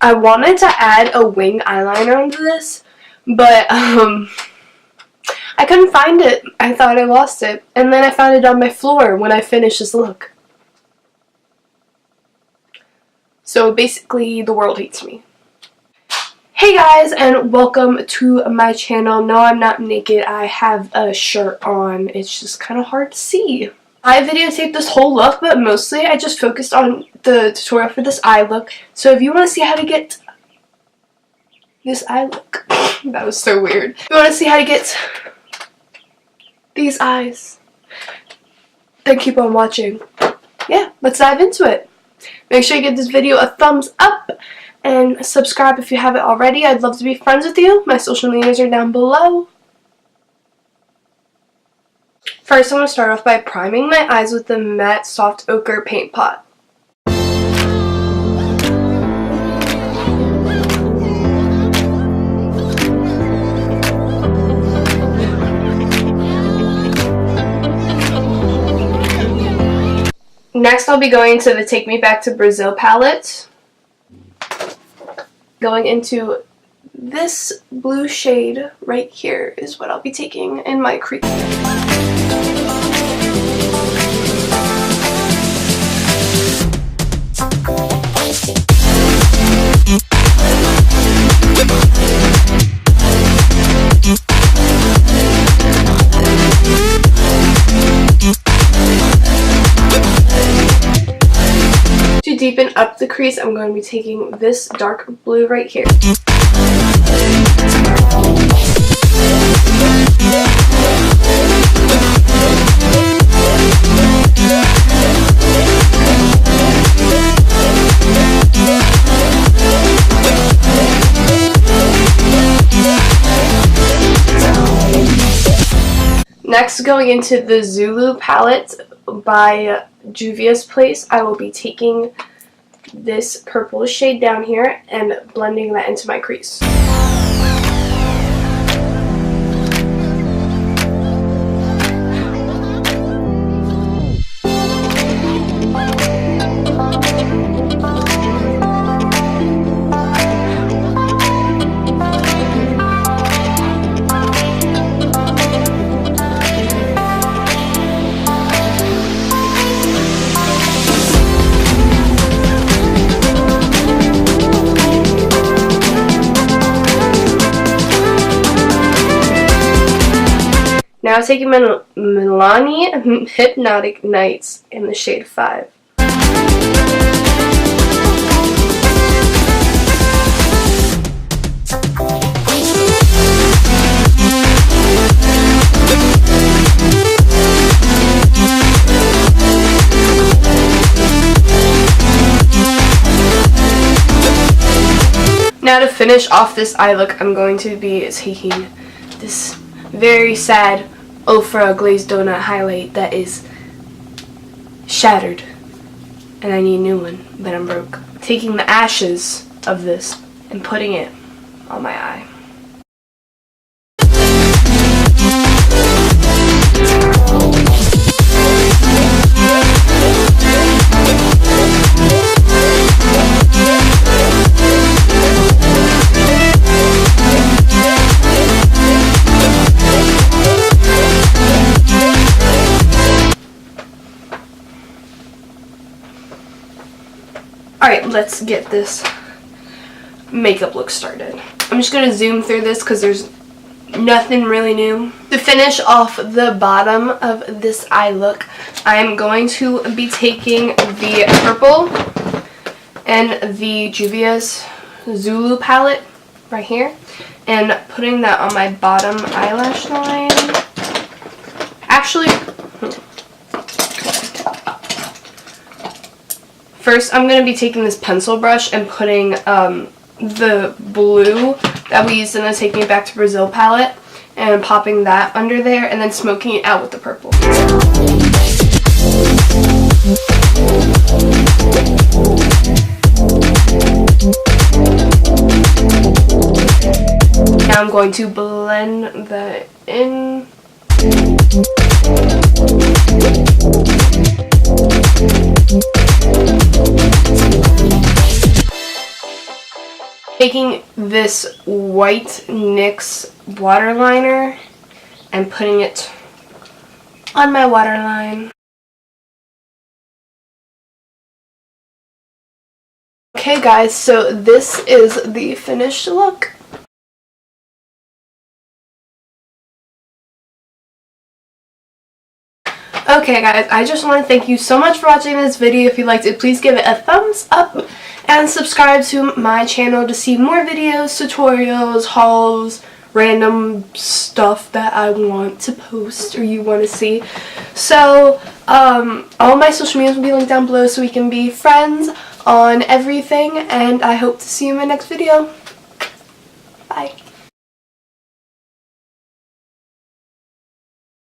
I wanted to add a wing eyeliner onto this, but I couldn't find it. I thought I lost it. And then I found it on my floor when I finished this look. So basically, the world hates me. Hey guys, and welcome to my channel. No, I'm not naked. I have a shirt on. It's just kind of hard to see. I videotaped this whole look, but mostly I just focused on the tutorial for this eye look. So if you want to see how to get this eye look, that was so weird. If you want to see how to get these eyes, then keep on watching. Yeah, let's dive into it. Make sure you give this video a thumbs up and subscribe if you haven't already. I'd love to be friends with you. My social medias are down below. First, I want to start off by priming my eyes with the matte soft ochre paint pot. Next, I'll be going to the Take Me Back to Brazil palette. Going into this blue shade right here is what I'll be taking in my crease. To deepen up the crease, I'm going to be taking this dark blue right here. Next, going into the Zulu palette by Juvia's Place, I will be taking this purple shade down here and blending that into my crease. Now taking my Milani Hypnotic Nights in the shade 5. Now to finish off this eye look, I'm going to be taking this very sad Ofra glazed donut highlight that is shattered and I need a new one, but I'm broke. Taking the ashes of this and putting it on my eye. Alright, let's get this makeup look started. I'm just going to zoom through this because there's nothing really new. To finish off the bottom of this eye look, I'm going to be taking the purple and the Juvia's Zulu palette right here and putting that on my bottom eyelash line. Actually, first, I'm going to be taking this pencil brush and putting the blue that we used in the Take Me Back to Brazil palette and popping that under there and then smoking it out with the purple. Now I'm going to blend that in. Taking this white NYX waterliner and putting it on my waterline. Okay guys, so this is the finished look. Okay guys, I just want to thank you so much for watching this video. If you liked it, please give it a thumbs up and subscribe to my channel to see more videos, tutorials, hauls, random stuff that I want to post or you want to see. So, all my social medias will be linked down below so we can be friends on everything, and I hope to see you in my next video. Bye.